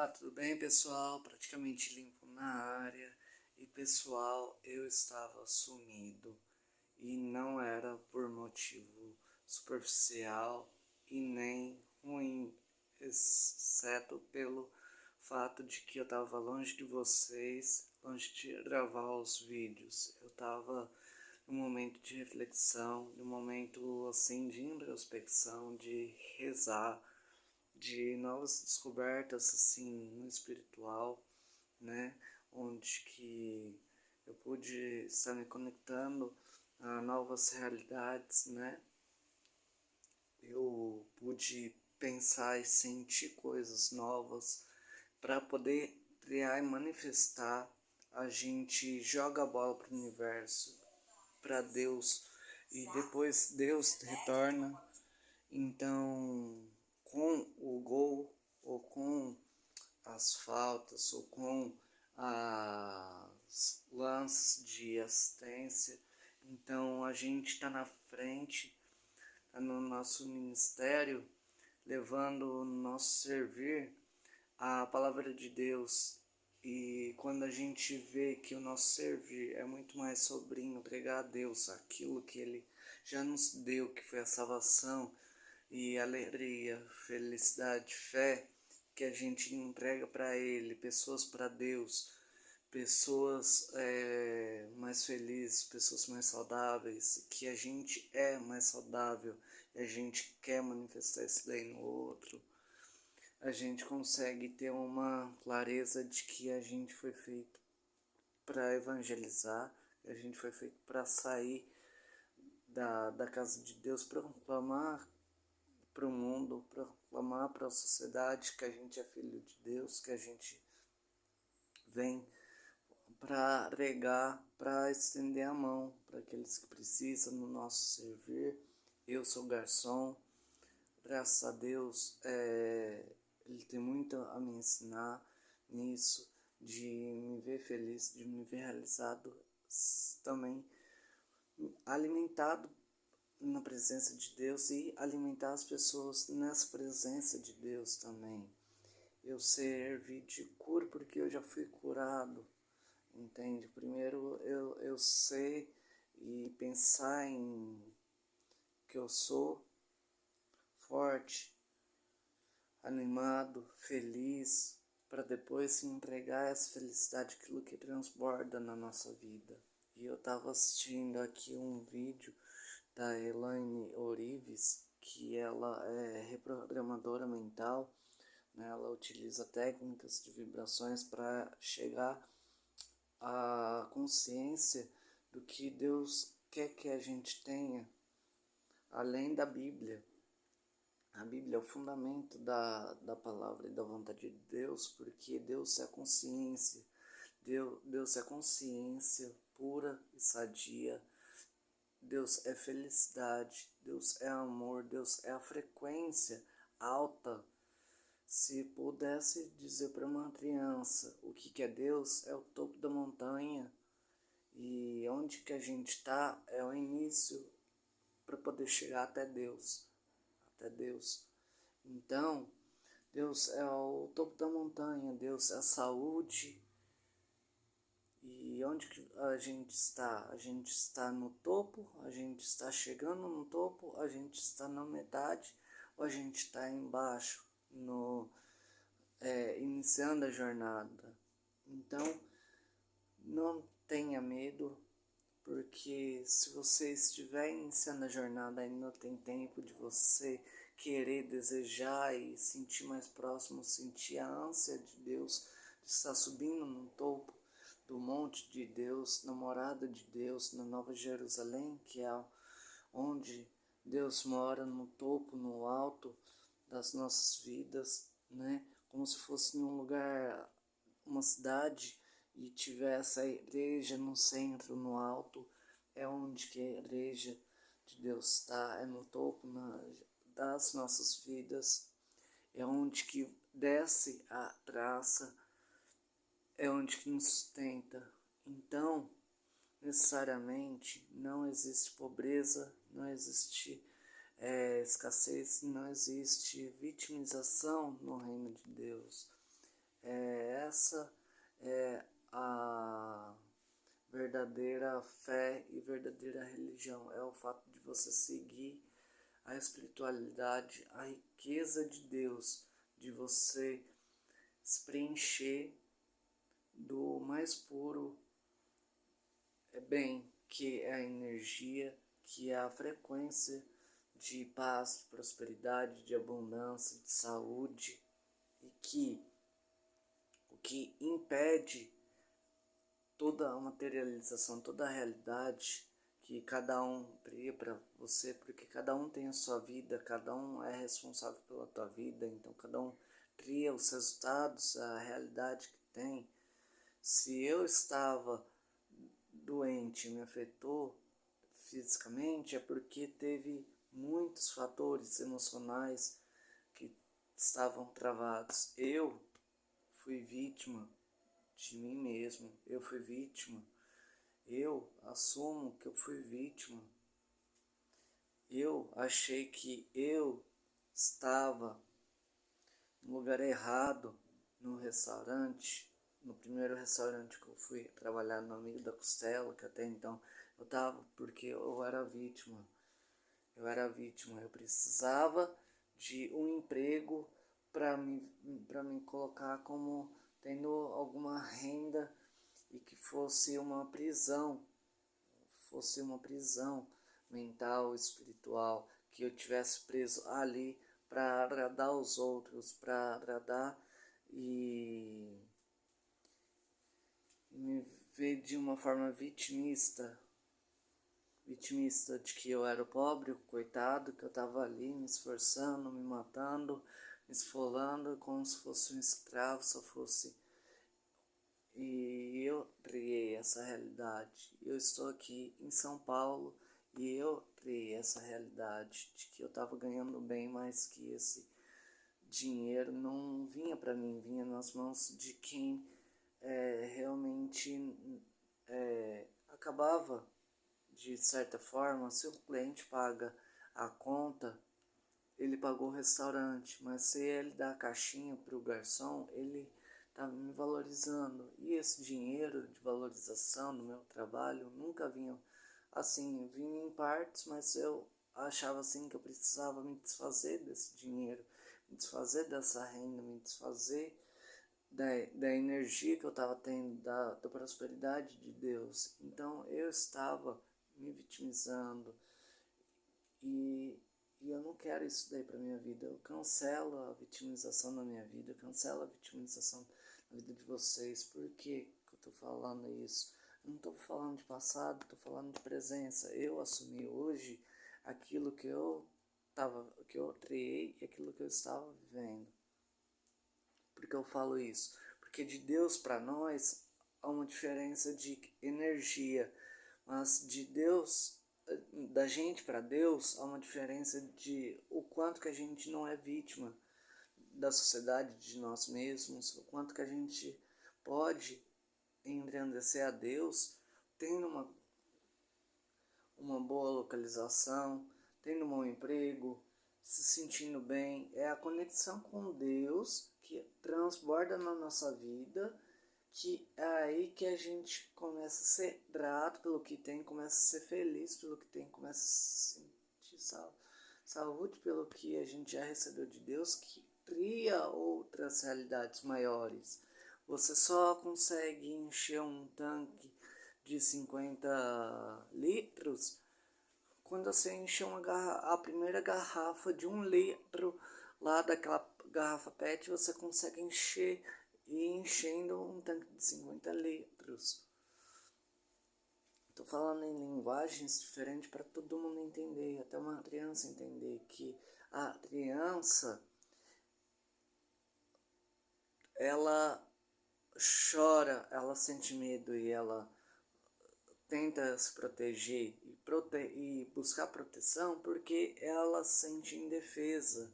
Olá, tudo bem, pessoal? Praticamente limpo na área. E pessoal, eu estava sumido e não era por motivo superficial e nem ruim, exceto pelo fato de que eu estava longe de vocês, longe de gravar os vídeos. Eu estava num momento de reflexão, num momento assim de introspecção, de rezar, de novas descobertas assim no espiritual, né, onde que eu pude estar me conectando a novas realidades, né? Eu pude pensar e sentir coisas novas para poder criar e manifestar. A gente joga a bola para o universo, para Deus, e depois Deus retorna. Então, com o gol ou com as faltas ou com as lances de assistência, então a gente está na frente, tá no nosso ministério, levando o nosso servir a palavra de Deus. E quando a gente vê que o nosso servir é muito mais sobre entregar a Deus aquilo que Ele já nos deu, que foi a salvação e alegria, felicidade, fé, que a gente entrega para Ele, pessoas para Deus, pessoas mais felizes, pessoas mais saudáveis, que a gente é mais saudável e a gente quer manifestar isso daí no outro, a gente consegue ter uma clareza de que a gente foi feito para evangelizar, que a gente foi feito para sair da casa de Deus, para proclamar para o mundo, proclamar para a sociedade que a gente é filho de Deus, que a gente vem para regar, para estender a mão para aqueles que precisam no nosso servir. Eu sou garçom, graças a Deus, ele tem muito a me ensinar nisso, de me ver feliz, de me ver realizado, também alimentado na presença de Deus e alimentar as pessoas nessa presença de Deus também. Eu servi de cura porque eu já fui curado, entende? Primeiro eu sei e pensar em que eu sou forte, animado, feliz, para depois entregar essa felicidade, aquilo que transborda na nossa vida. E eu estava assistindo aqui um vídeo da Elaine Orives, que ela é reprogramadora mental, né? Ela utiliza técnicas de vibrações para chegar à consciência do que Deus quer que a gente tenha, além da Bíblia. A Bíblia é o fundamento da palavra e da vontade de Deus, porque Deus é consciência, Deus é consciência pura e sadia. Deus é felicidade, Deus é amor, Deus é a frequência alta. Se pudesse dizer para uma criança o que é Deus, é o topo da montanha. E onde que a gente está é o início para poder chegar até Deus. Até Deus. Então, Deus é o topo da montanha, Deus é a saúde. E onde que a gente está? A gente está no topo, a gente está chegando no topo, a gente está na metade ou a gente está embaixo, iniciando a jornada. Então, não tenha medo, porque se você estiver iniciando a jornada, ainda tem tempo de você querer, desejar e sentir mais próximo, sentir a ânsia de Deus, de estar subindo no topo do monte de Deus, na morada de Deus, na Nova Jerusalém, que é onde Deus mora, no topo, no alto das nossas vidas, né? Como se fosse num lugar, uma cidade, e tivesse a igreja no centro, no alto, é onde que a igreja de Deus está, é no topo das nossas vidas, é onde que desce a traça, é onde que nos sustenta. Então, necessariamente, não existe pobreza, não existe escassez, não existe vitimização no reino de Deus. Essa é a verdadeira fé e verdadeira religião. É o fato de você seguir a espiritualidade, a riqueza de Deus, de você se preencher do mais puro bem, que é a energia, que é a frequência de paz, de prosperidade, de abundância, de saúde, e que o que impede toda a materialização, toda a realidade que cada um cria para você, porque cada um tem a sua vida, cada um é responsável pela tua vida, então cada um cria os resultados, a realidade que tem. Se eu estava doente, me afetou fisicamente, é porque teve muitos fatores emocionais que estavam travados. Eu fui vítima de mim mesmo, eu fui vítima. Eu assumo que eu fui vítima. Eu achei que eu estava no lugar errado no restaurante, no primeiro restaurante que eu fui trabalhar no Amigo da Costela, que até então eu estava porque eu era vítima. Eu precisava de um emprego para me colocar como tendo alguma renda e que fosse uma prisão mental, espiritual, que eu tivesse preso ali para agradar os outros, para agradar e me ver de uma forma vitimista de que eu era o pobre, o coitado, que eu estava ali me esforçando, me matando, me esfolando como se fosse um escravo, se eu fosse. E eu criei essa realidade. Eu estou aqui em São Paulo e eu criei essa realidade de que eu estava ganhando bem, mas que esse dinheiro não vinha para mim, vinha nas mãos de quem realmente acabava de certa forma. Se o cliente paga a conta, ele pagou o restaurante, mas se ele dá a caixinha para o garçom, ele está me valorizando. E esse dinheiro de valorização do meu trabalho nunca vinha assim, vinha em partes, mas eu achava assim que eu precisava me desfazer desse dinheiro, me desfazer dessa renda, me desfazer da energia que eu estava tendo, da prosperidade de Deus. Então eu estava me vitimizando e eu não quero isso daí pra minha vida. Eu cancelo a vitimização na minha vida, eu cancelo a vitimização na vida de vocês. Por que eu tô falando isso? Eu não tô falando de passado, tô falando de presença. Eu assumi hoje aquilo que eu criei e aquilo que eu estava vivendo. Por que eu falo isso? Porque de Deus para nós há uma diferença de energia, mas de Deus, da gente para Deus, há uma diferença de o quanto que a gente não é vítima da sociedade, de nós mesmos, o quanto que a gente pode engrandecer a Deus tendo uma boa localização, tendo um bom emprego, se sentindo bem. É a conexão com Deus que transborda na nossa vida, que é aí que a gente começa a ser grato pelo que tem, começa a ser feliz pelo que tem, começa a sentir saúde pelo que a gente já recebeu de Deus, que cria outras realidades maiores. Você só consegue encher um tanque de 50 litros quando você enche a primeira garrafa de 1 litro lá daquela garrafa PET, você consegue encher e enchendo um tanque de 50 litros. Estou falando em linguagens diferentes para todo mundo entender, até uma criança entender que a criança ela chora, ela sente medo e ela tenta se proteger e buscar proteção porque ela se sente indefesa.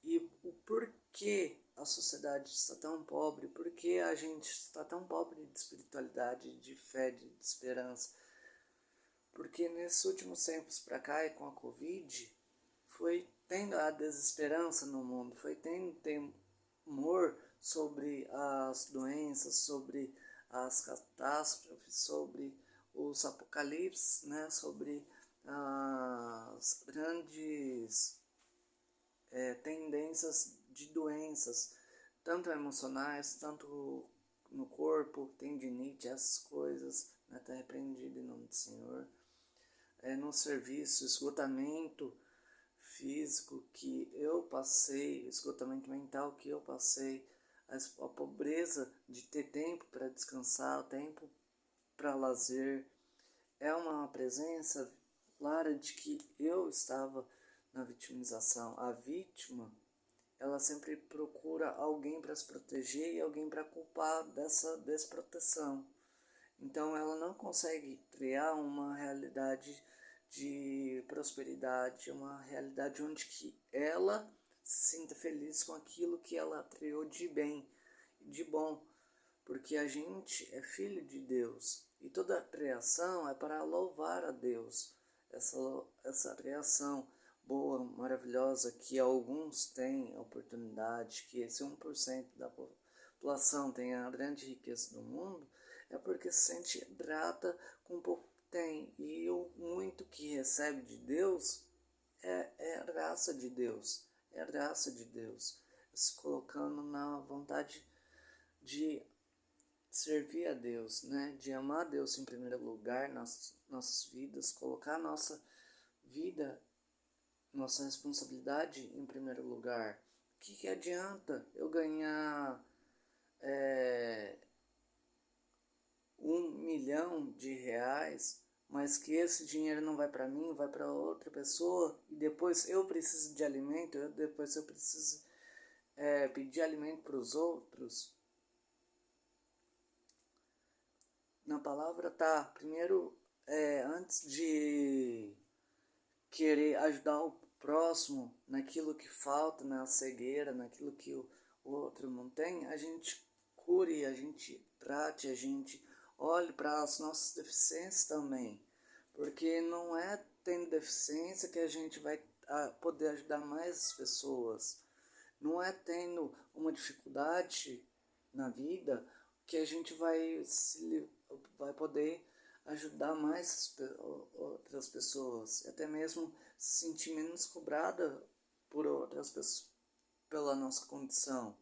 E o porquê a sociedade está tão pobre, porquê a gente está tão pobre de espiritualidade, de fé, de esperança. Porque nesses últimos tempos para cá e com a Covid, foi tendo a desesperança no mundo, foi tendo temor sobre as doenças, sobre as catástrofes, sobre os apocalipses, né? Sobre as grandes tendências de doenças, tanto emocionais, tanto no corpo, tendinite, essas coisas, né? Está repreendido em nome do Senhor. No serviço, esgotamento físico que eu passei, esgotamento mental que eu passei, a pobreza de ter tempo para descansar, tempo para lazer, é uma presença clara de que eu estava na vitimização. A vítima, ela sempre procura alguém para se proteger e alguém para culpar dessa desproteção. Então ela não consegue criar uma realidade de prosperidade, uma realidade onde que ela se sinta feliz com aquilo que ela criou de bem, de bom, porque a gente é filho de Deus e toda a criação é para louvar a Deus. Essa criação boa, maravilhosa, que alguns têm a oportunidade, que esse 1% da população tem a grande riqueza do mundo, é porque se sente grata com o pouco que tem. E o muito que recebe de Deus é a graça de Deus. É a graça de Deus. Se colocando na vontade de servir a Deus, né? De amar a Deus em primeiro lugar nas nossas vidas, colocar a nossa vida, nossa responsabilidade em primeiro lugar. O que adianta eu ganhar 1 milhão de reais, mas que esse dinheiro não vai para mim, vai para outra pessoa, e depois eu preciso de alimento, depois eu preciso pedir alimento para os outros? Na palavra tá, primeiro, antes de querer ajudar o próximo naquilo que falta, na cegueira, naquilo que o outro não tem, a gente cure, a gente trate, a gente olhe para as nossas deficiências também, porque não é tendo deficiência que a gente vai poder ajudar mais as pessoas, não é tendo uma dificuldade na vida que a gente vai poder ajudar mais outras pessoas, até mesmo se sentir menos cobrada por outras pessoas pela nossa condição.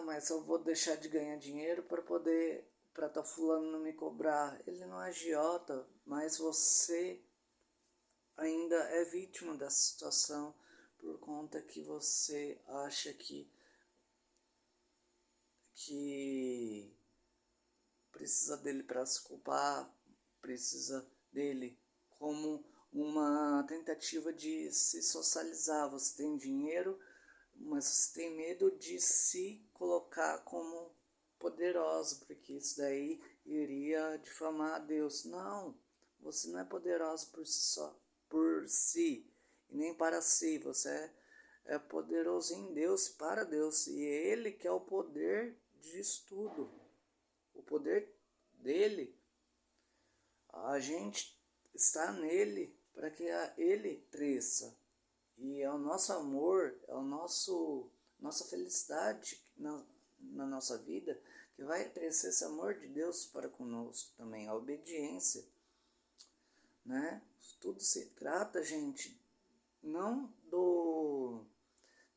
Mas eu vou deixar de ganhar dinheiro para tá fulano não me cobrar. Ele não é agiota, mas você ainda é vítima dessa situação por conta que você acha que precisa dele para se culpar, precisa dele como uma tentativa de se socializar. Você tem dinheiro, mas você tem medo de se colocar como poderoso, porque isso daí iria difamar a Deus. Não, você não é poderoso por si, e nem para si. Você é poderoso em Deus, para Deus, e é Ele que é o poder disso tudo. O poder dele, a gente está nele para que ele cresça. E é o nosso amor, é o nossa felicidade na nossa vida que vai crescer esse amor de Deus para conosco também, a obediência, né? Tudo se trata, gente, não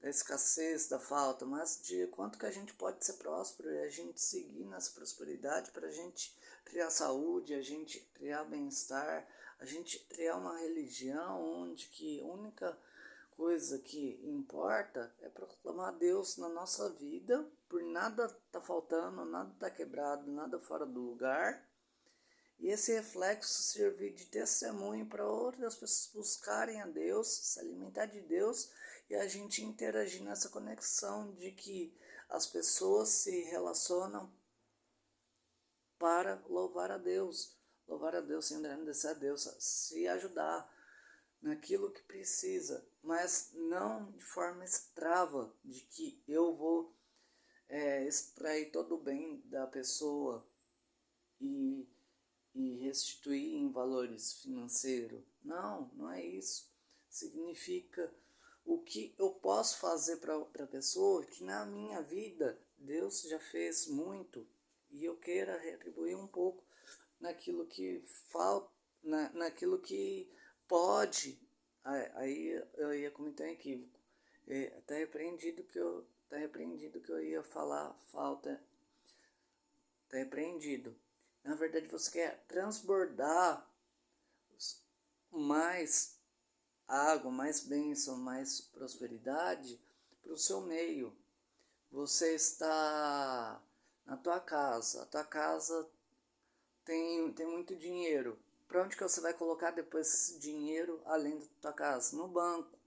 da escassez, da falta, mas de quanto que a gente pode ser próspero e a gente seguir nessa prosperidade para a gente criar saúde, a gente criar bem-estar, a gente criar uma religião onde que a única coisa que importa é proclamar Deus na nossa vida, por nada tá faltando, nada tá quebrado, nada fora do lugar. E esse reflexo servir de testemunho para outras pessoas buscarem a Deus, se alimentar de Deus, e a gente interagir nessa conexão de que as pessoas se relacionam para louvar a Deus, se engrandecer a Deus, se ajudar naquilo que precisa, mas não de forma escrava, de que eu vou extrair todo o bem da pessoa e restituir em valores financeiros. Não, não é isso. Significa o que eu posso fazer para a pessoa que na minha vida Deus já fez muito e eu queira retribuir um pouco naquilo que falta, naquilo que pode. Aí eu ia cometer um equívoco. Tá repreendido que eu ia falar falta. Tá repreendido. Na verdade, você quer transbordar mais água, mais bênção, mais prosperidade para o seu meio. Você está na tua casa, a tua casa tem muito dinheiro. Para onde que você vai colocar depois esse dinheiro além da tua casa? No banco.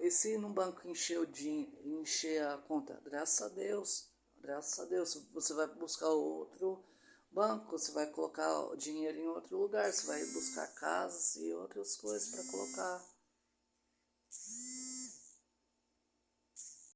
E se no banco encher a conta? Graças a Deus. Graças a Deus. Você vai buscar outro banco, você vai colocar o dinheiro em outro lugar, você vai buscar casas e outras coisas para colocar.